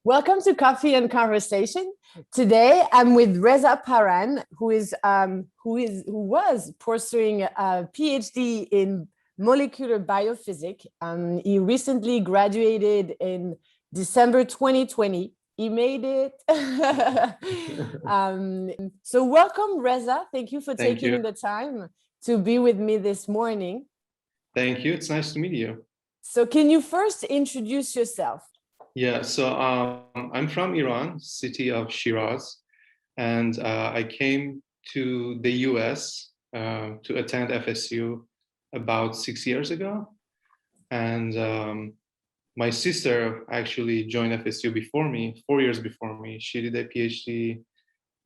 Welcome to Coffee and Conversation. Today, I'm with Reza Paraan, who was pursuing a PhD in molecular biophysics. He recently graduated in December 2020. He made it. So welcome, Reza. Thank you for taking the time to be with me this morning. Thank you. It's nice to meet you. So can you first introduce yourself? Yeah, so I'm from Iran, city of Shiraz, and I came to the US to attend FSU about 6 years ago. And my sister actually joined FSU before me, 4 years before me. She did a PhD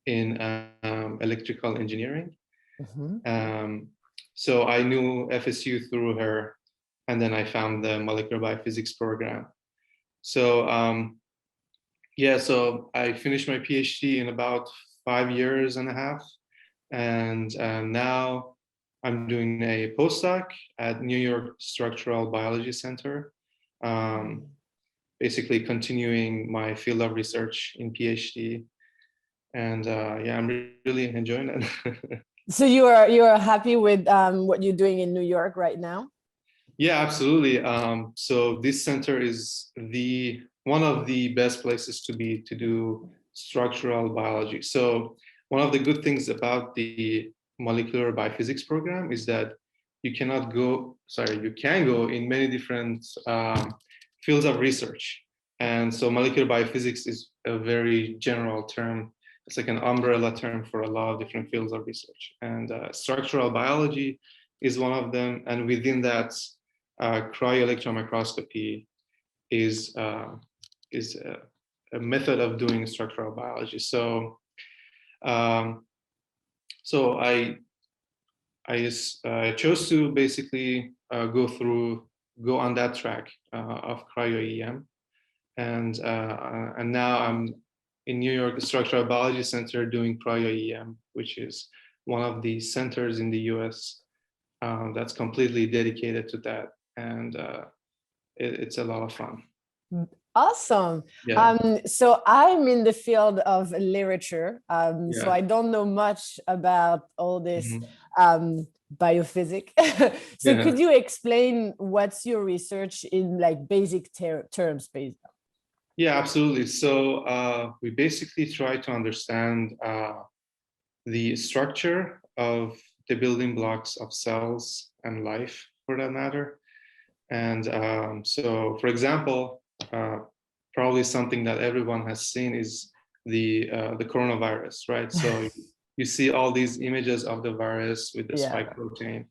in electrical engineering. Mm-hmm. So I knew FSU through her, and then I found the Molecular Biophysics program. So so I finished my PhD in about 5 years and a half, and now I'm doing a postdoc at New York Structural Biology Center, basically continuing my field of research in PhD, and I'm really enjoying it. So you are happy with what you're doing in New York right now? Yeah, absolutely. So this center is one of the best places to be to do structural biology. So one of the good things about the molecular biophysics program is that you can go in many different fields of research. And so molecular biophysics is a very general term. It's like an umbrella term for a lot of different fields of research. And structural biology is one of them. And within that, cryo-electron microscopy is a method of doing structural biology. So I chose to basically go on that track of cryo-EM, and now I'm in New York Structural Biology Center doing cryo-EM, which is one of the centers in the US that's completely dedicated to that. And it's a lot of fun. Awesome. Yeah. So I'm in the field of literature. So I don't know much about all this biophysics. So could you explain what's your research in like basic terms, basically? Yeah, absolutely. So we basically try to understand the structure of the building blocks of cells and life, for that matter. And so, for example, probably something that everyone has seen is the coronavirus, right? So you see all these images of the virus with the spike protein.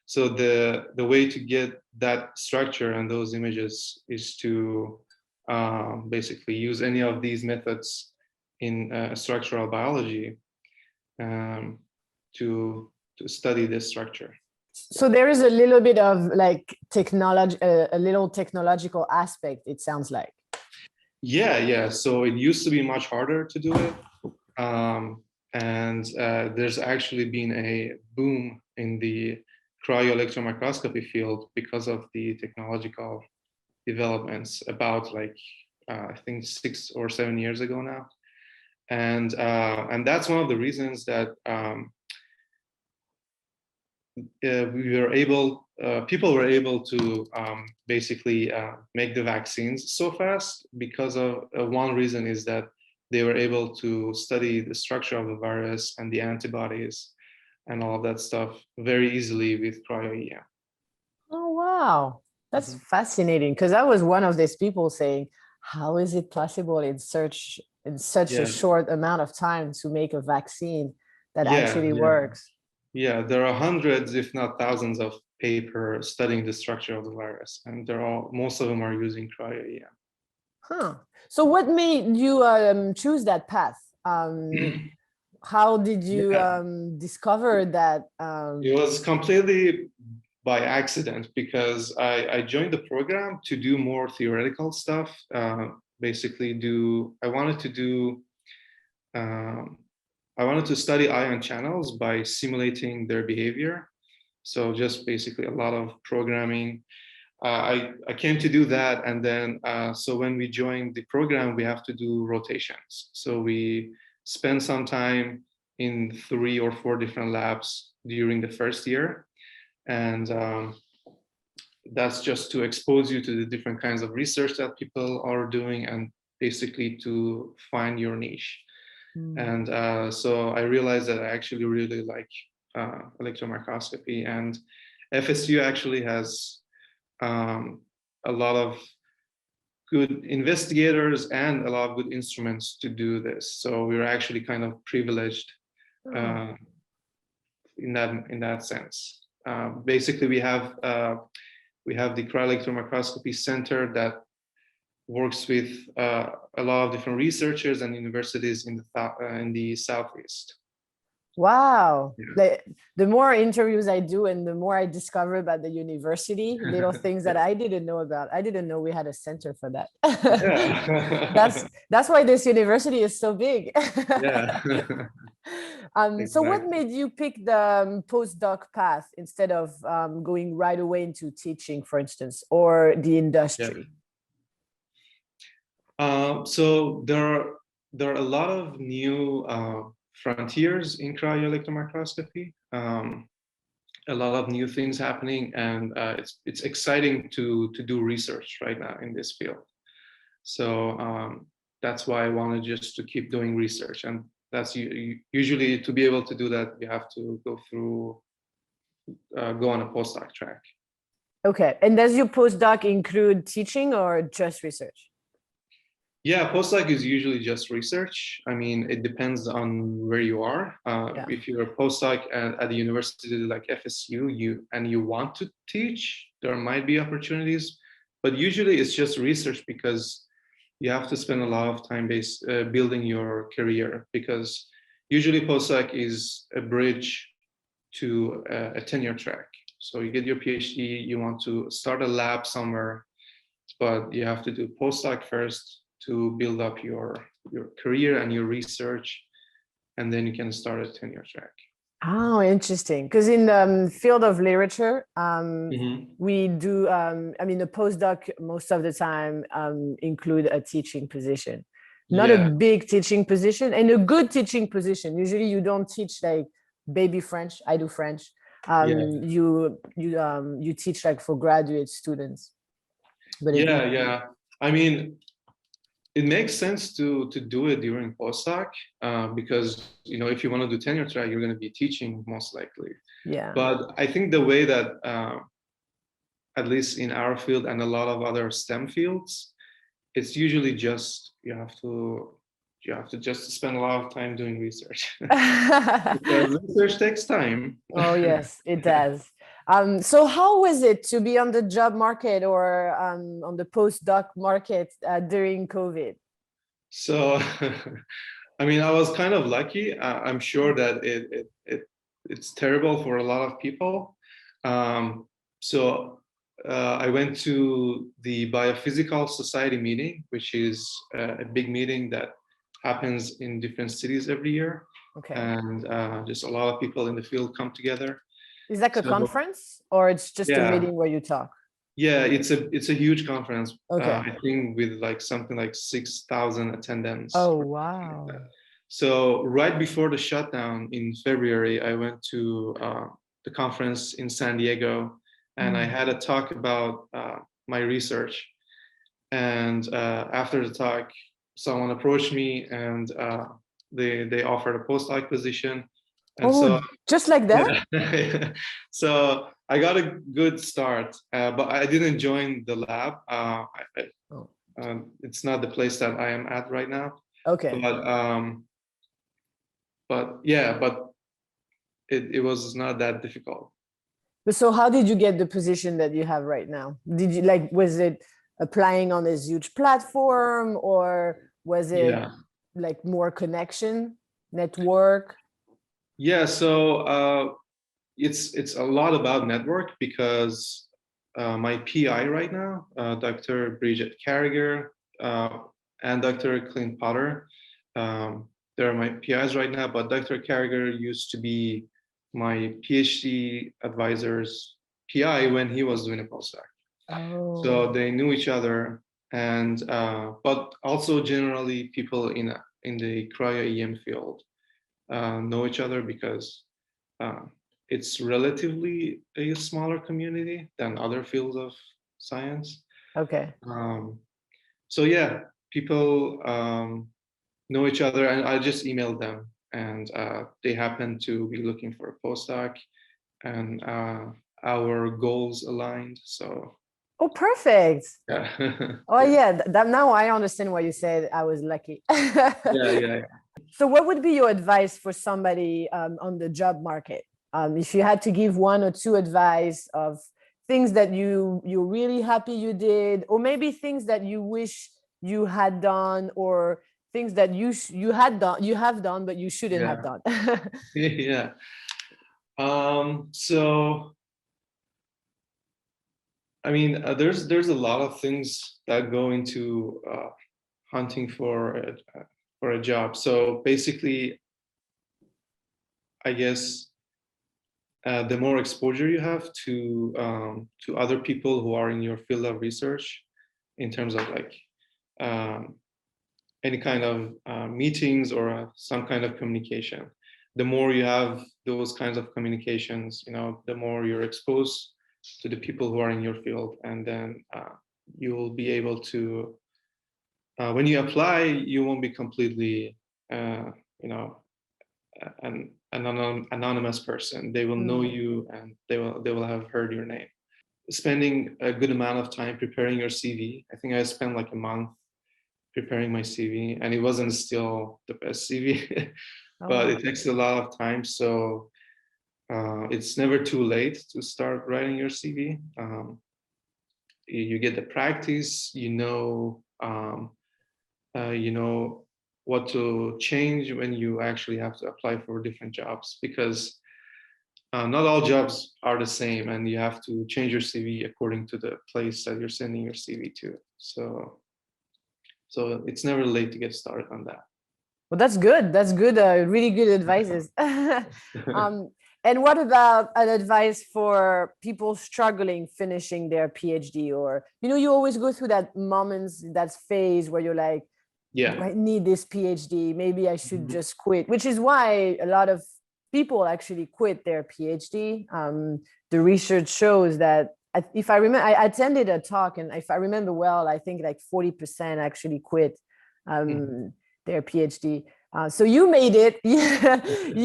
So the way to get that structure and those images is to basically use any of these methods in structural biology to study this structure. So there is a little bit of like technology, a little technological aspect, it sounds like. Yeah. So it used to be much harder to do it. And there's actually been a boom in the cryo-electron microscopy field because of the technological developments about I think 6 or 7 years ago now. And that's one of the reasons that people were able to basically make the vaccines so fast because of one reason is that they were able to study the structure of the virus and the antibodies and all of that stuff very easily with cryo-EM. Oh, wow. That's fascinating, because I was one of these people saying, how is it possible in such a short amount of time to make a vaccine that actually works? Yeah, there are hundreds, if not thousands, of papers studying the structure of the virus, and most of them are using cryo-EM. Huh. So what made you choose that path? How did you discover that? It was completely by accident because I joined the program to do more theoretical stuff. I wanted to study ion channels by simulating their behavior. So just basically a lot of programming. I came to do that, and then so when we joined the program, we have to do rotations. So we spend some time in 3 or 4 different labs during the first year, and that's just to expose you to the different kinds of research that people are doing, and basically to find your niche. And so I realized that I actually really like electron microscopy, and FSU actually has a lot of good investigators and a lot of good instruments to do this. So we were actually kind of privileged in that sense. Basically, we have the cryo-electron microscopy center that works with a lot of different researchers and universities in the Southeast. Wow. Yeah. The more interviews I do and the more I discover about the university, little things that I didn't know about. I didn't know we had a center for that. Yeah. That's why this university is so big. Yeah. So what Exactly. made you pick the postdoc path instead of going right away into teaching, for instance, or the industry? So there are a lot of new frontiers in cryo-electron microscopy. A lot of new things happening, and it's exciting to do research right now in this field. So that's why I wanted just to keep doing research, and that's usually, to be able to do that, you have to go on a postdoc track. Okay, and does your postdoc include teaching or just research? Yeah, postdoc is usually just research. I mean, it depends on where you are. Yeah. If you're a postdoc at a university like FSU, you want to teach, there might be opportunities, but usually it's just research, because you have to spend a lot of time building your career, because usually postdoc is a bridge to a tenure track. So you get your PhD, you want to start a lab somewhere, but you have to do postdoc first to build up your career and your research, and then you can start a tenure track. Oh, interesting. Because in the field of literature, we do, I mean, the postdoc most of the time include a teaching position, not a big teaching position, and a good teaching position. Usually you don't teach like baby French. I do French. You teach like for graduate students. But Yeah. I mean, it makes sense to do it during postdoc, because if you want to do tenure track, you're going to be teaching most likely. Yeah. But I think the way that at least in our field and a lot of other STEM fields, it's usually just you have to just spend a lot of time doing research. Because research takes time. Oh yes, it does. So how was it to be on the job market or on the postdoc market during COVID? So, I mean, I was kind of lucky. I'm sure that it's terrible for a lot of people. So I went to the Biophysical Society meeting, which is a big meeting that happens in different cities every year. Okay. And just a lot of people in the field come together. Is that a conference or it's just a meeting where you talk? Yeah, it's a huge conference. Okay. I think with like something like 6,000 attendants. Oh, wow. So right before the shutdown in February, I went to the conference in San Diego, and I had a talk about my research. And after the talk, someone approached me, and they offered a postdoc position. And so just like that? Yeah. So I got a good start, but I didn't join the lab. It's not the place that I am at right now. Okay. But it was not that difficult. But so how did you get the position that you have right now? Did you was it applying on this huge platform, or was it like more connection, network? Yeah, so it's a lot about network, because my PI right now, Dr. Bridget Carragher and Dr. Clint Potter, they're my PIs right now, but Dr. Carragher used to be my PhD advisor's PI when he was doing a postdoc. Oh, So they knew each other, and but also generally people in the cryo-EM field know each other because uh, it's relatively a smaller community than other fields of science. okay. Um, so yeah, people know each other, and I just emailed them, and they happen to be looking for a postdoc, and our goals aligned. So Oh, perfect. yeah, Oh, yeah, yeah. That now I understand why you said I was lucky. yeah, yeah. So, what would be your advice for somebody on the job market? If you had to give one or two advice of things that you're really happy you did, or maybe things that you wish you had done, or things that you have done but you shouldn't have Yeah, done. yeah. So I mean, there's a lot of things that go into hunting for a job. So basically, I guess the more exposure you have to other people who are in your field of research, in terms of like um, any kind of meetings or some kind of communication, the more you have those kinds of communications, the more you're exposed to the people who are in your field, and then you'll be able to when you apply, you won't be completely you know an anonymous person. They will know Mm. you, and they will have heard your name. Spending a good amount of time preparing your CV. I think I spent like a month preparing my CV, and it wasn't still the best CV, Oh, but wow. it takes a lot of time. So it's never too late to start writing your CV. You get the practice, you know what to change when you actually have to apply for different jobs, because not all jobs are the same, and you have to change your CV according to the place that you're sending your CV to. So it's never late to get started on that. Well, that's good. That's good. Really good advices. And what about an advice for people struggling finishing their PhD? Or, you always go through that moments, that phase where you're like, do Yeah. I need this PhD? Maybe I should Mhm. just quit, which is why a lot of people actually quit their PhD. The research shows that if I remember, I attended a talk, and if I remember well, I think like 40% actually quit Mhm. their PhD. So you made it.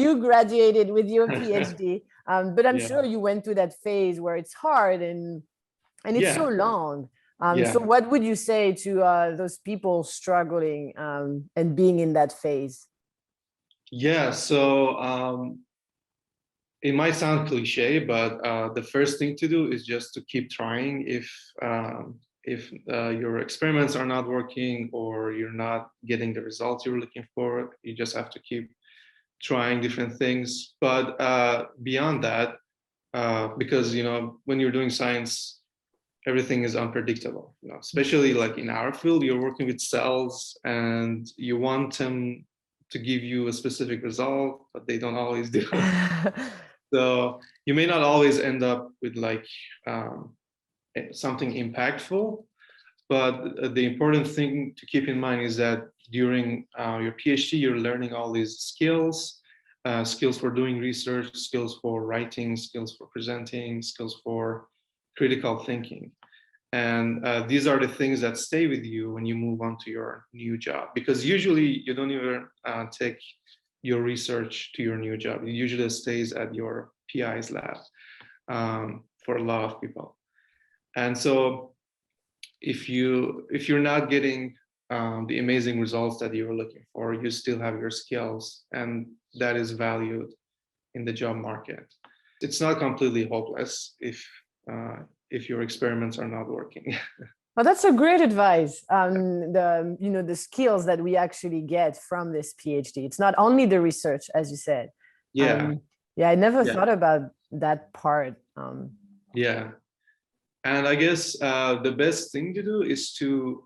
You graduated with your PhD, but I'm Yeah. sure you went through that phase where it's hard and it's so Yeah. long. So Yeah. what would you say to those people struggling and being in that phase? Yeah. So it might sound cliche, but the first thing to do is just to keep trying. If your experiments are not working, or you're not getting the results you're looking for, you just have to keep trying different things. But beyond that, because when you're doing science, everything is unpredictable. Especially like in our field, you're working with cells, and you want them to give you a specific result, but they don't always do. So you may not always end up with like something impactful, but the important thing to keep in mind is that during your PhD, you're learning all these skills, skills for doing research, skills for writing, skills for presenting, skills for critical thinking. And these are the things that stay with you when you move on to your new job, because usually you don't even take your research to your new job. It usually stays at your PI's lab for a lot of people. And so if you're not getting the amazing results that you're looking for, you still have your skills, and that is valued in the job market. It's not completely hopeless if your experiments are not working. Well, that's a great advice. The skills that we actually get from this PhD. It's not only the research, as you said. Yeah, Yeah, I never yeah, thought about that part. yeah. And I guess the best thing to do is to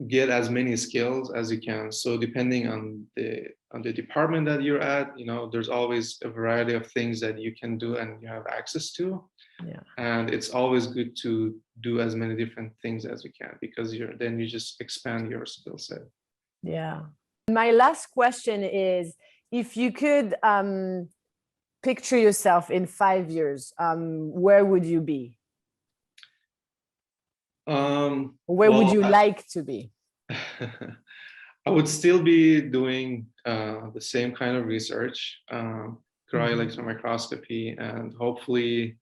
get as many skills as you can. So depending on the department that you're at, there's always a variety of things that you can do and you have access to. Yeah. And it's always good to do as many different things as you can, because then you just expand your skill set. Yeah. My last question is, if you could picture yourself in 5 years, where would you be? Where would you like to be? I would still be doing the same kind of research, cryo-electron microscopy, and hopefully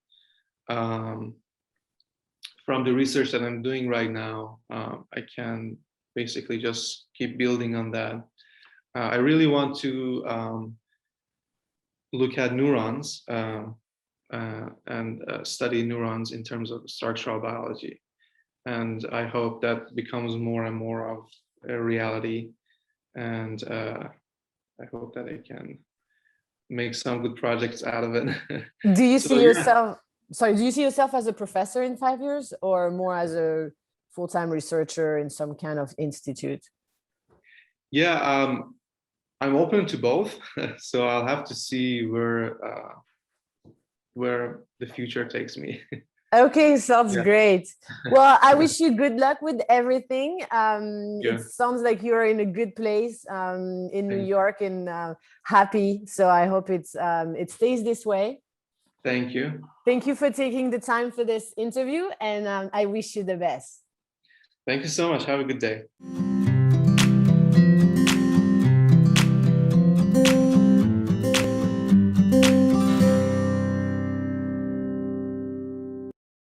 from the research that I'm doing right now, I can basically just keep building on that. I really want to look at neurons and study neurons in terms of structural biology. And I hope that becomes more and more of a reality. And I hope that I can make some good projects out of it. Do you see yourself, sorry, do you see yourself as a professor in 5 years, or more as a full-time researcher in some kind of institute? Yeah, I'm open to both. So I'll have to see where the future takes me. Okay, sounds great. Well, I wish you good luck with everything. Yeah. It sounds like you're in a good place in New York and happy. So I hope it stays this way. Thank you. Thank you for taking the time for this interview, and I wish you the best. Thank you so much. Have a good day.